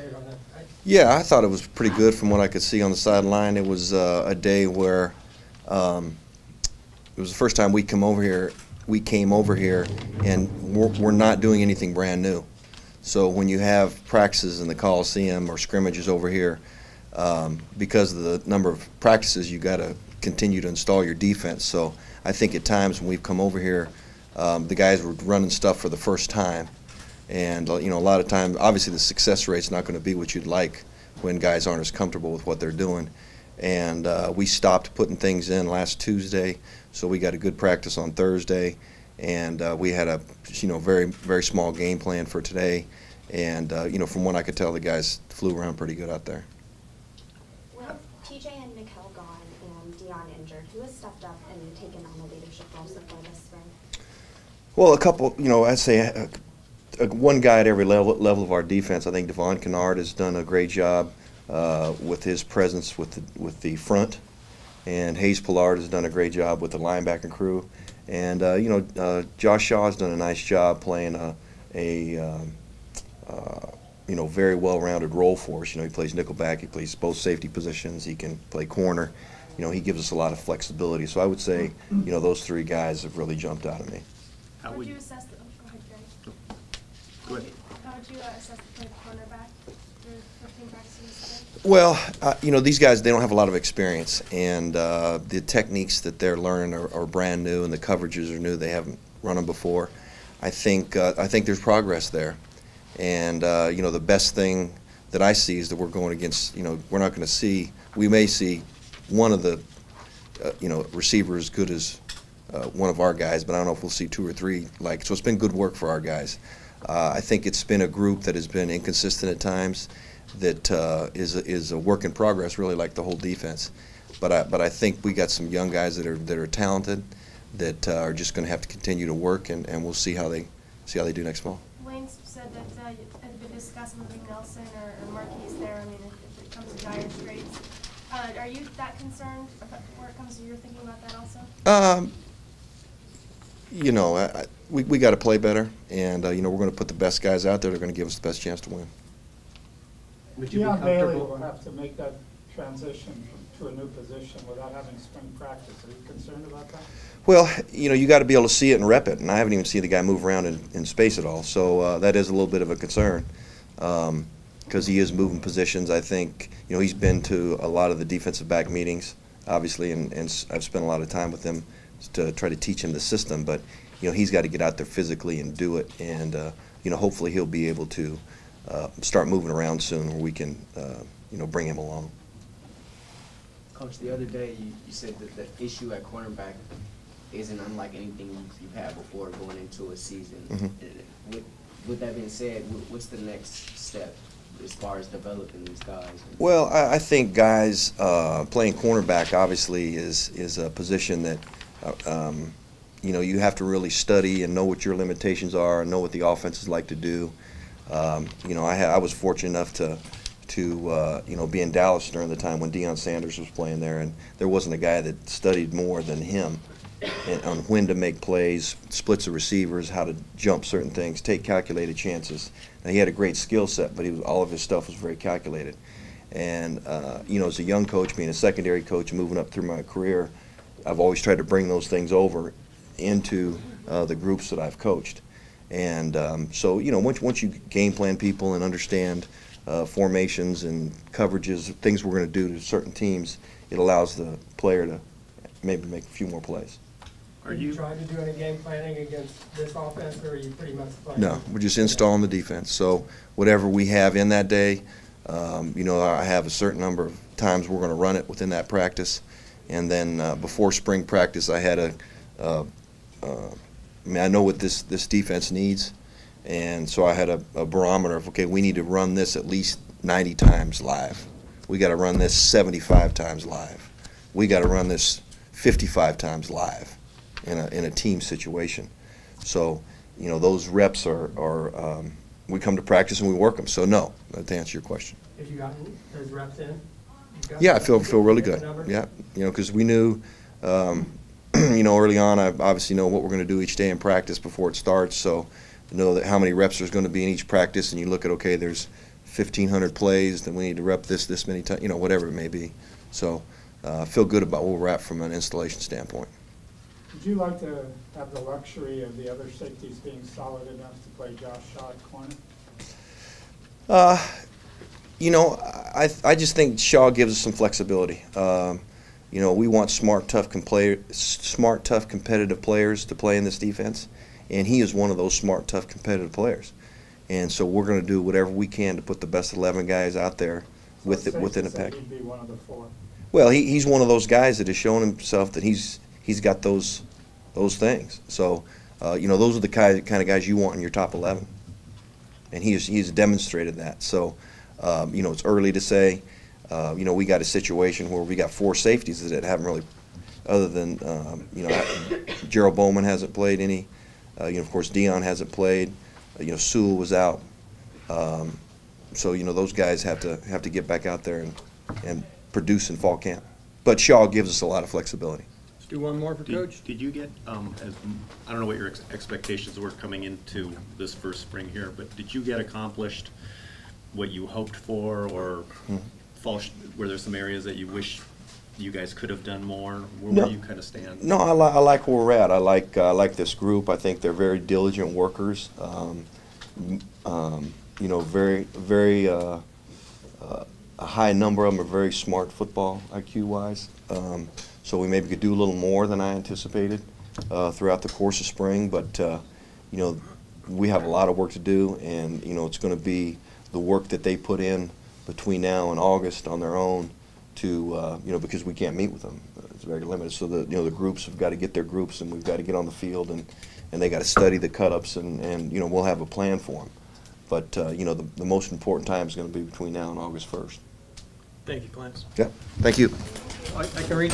heard on that. Yeah, I thought it was pretty good from what I could see on the sideline. It was a day where it was the first time we came over here. We came over here, and we're not doing anything brand new. So when you have practices in the Coliseum or scrimmages over here, because of the number of practices, you got to continue to install your defense. So I think at times when we've come over here, the guys were running stuff for the first time, and you know, a lot of times, obviously the success rate's not going to be what you'd like when guys aren't as comfortable with what they're doing. And we stopped putting things in last Tuesday, so we got a good practice on Thursday, and we had a very small game plan for today. And from what I could tell, the guys flew around pretty good out there. With TJ and Nickel gone and Dion injured, who has stepped up and taken on the leadership role so far this spring? Well, a couple, I'd say one guy at every level of our defense. I think Devon Kennard has done a great job with his presence with the front, and Hayes Pillard has done a great job with the linebacking crew, and Josh Shaw has done a nice job playing a very well-rounded role for us. He plays nickelback, he plays both safety positions, he can play corner. He gives us a lot of flexibility. So I would say, those three guys have really jumped out at me. How would you assess the? Oh, go ahead, Gary. Go ahead. How would you assess the play of cornerback through 15 practices today? Well, these guys, they don't have a lot of experience, and the techniques that they're learning are brand new, and the coverages are new. They haven't run them before. I think there's progress there, and the best thing that I see is that we're going against. We're not going to see. We may see one of the receiver as good as one of our guys, but I don't know if we'll see two or three. So it's been good work for our guys. I think it's been a group that has been inconsistent at times, that is a work in progress, really, like the whole defense. But I think we got some young guys that are talented, that are just going to have to continue to work, and we'll see how they do next fall. Wayne said that it had been discussed moving Nelson or Marquise there. I mean, if it comes to dire straits, are you that concerned where it comes to your thinking about that also? We got to play better, and we're going to put the best guys out there that are going to give us the best chance to win. Would you be Deion Bailey comfortable? will have to make that transition to a new position without having spring practice. Are you concerned about that? Well, you got to be able to see it and rep it, and I haven't even seen the guy move around in space at all. So that is a little bit of a concern, because he is moving positions. I think he's been to a lot of the defensive back meetings, obviously, and I've spent a lot of time with him to try to teach him the system. But he's got to get out there physically and do it, and hopefully he'll be able to start moving around soon, where we can bring him along. Coach, the other day you said that the issue at cornerback isn't unlike anything you've had before going into a season. Mm-hmm. With that being said, what's the next step as far as developing these guys? Well, I think guys playing cornerback obviously is a position that you have to really study and know what your limitations are and know what the offenses like to do. I was fortunate enough to be in Dallas during the time when Deion Sanders was playing there, and there wasn't a guy that studied more than him on when to make plays, splits of receivers, how to jump certain things, take calculated chances. Now, he had a great skill set, but all of his stuff was very calculated. And as a young coach, being a secondary coach, moving up through my career, I've always tried to bring those things over into the groups that I've coached. And so once you game plan people and understand formations and coverages, things we're going to do to certain teams, it allows the player to maybe make a few more plays. Are you trying to do any game planning against this offense, or are you pretty much playing? No, we're just installing the defense. So whatever we have in that day, I have a certain number of times we're going to run it within that practice. And then before spring practice, I had I know what this defense needs, and so I had a barometer of, okay, we need to run this at least 90 times live. We got to run this 75 times live. We got to run this 55 times live in a team situation. So, those reps are we come to practice and we work them. So no, to answer your question. Have you gotten those reps in? Yeah, I feel really good. Yeah, because we knew, early on, I obviously know what we're going to do each day in practice before it starts. So, know that how many reps there's going to be in each practice, and you look at, okay, there's 1,500 plays, then we need to rep this many times, whatever it may be. So I feel good about where we're at from an installation standpoint. Would you like to have the luxury of the other safeties being solid enough to play Josh Shaw at corner? I just think Shaw gives us some flexibility. We want smart, tough competitive players to play in this defense, and he is one of those smart, tough, competitive players. And so we're going to do whatever we can to put the best 11 guys out there within a pack. He'd be one of the 4. Well, he's one of those guys that has shown himself that he's got those things. So, those are the kind of guys you want in your top 11, and he's demonstrated that. So, it's early to say. We got a situation where we got 4 safeties that haven't really, other than Gerald Bowman hasn't played any. Of course, Dion hasn't played. Sewell was out. So those guys have to get back out there and produce in fall camp. But Shaw gives us a lot of flexibility. Let's do one more for Coach. Did you get, I don't know what your expectations were coming into this first spring here, but did you get accomplished what you hoped for, or were there some areas that you wish you guys could have done more? Where do you kind of stand? No, I like where we're at. I like this group. I think they're very diligent workers. Very a high number of them are very smart football IQ-wise. So we maybe could do a little more than I anticipated throughout the course of spring. But we have a lot of work to do, and it's going to be the work that they put in between now and August on their own to because we can't meet with them. It's very limited. So the groups have got to get their groups, and we've got to get on the field, and they got to study the cut-ups, and we'll have a plan for them. But the most important time is going to be between now and August 1st. Thank you, Clancy. Yeah. Thank you. I can read.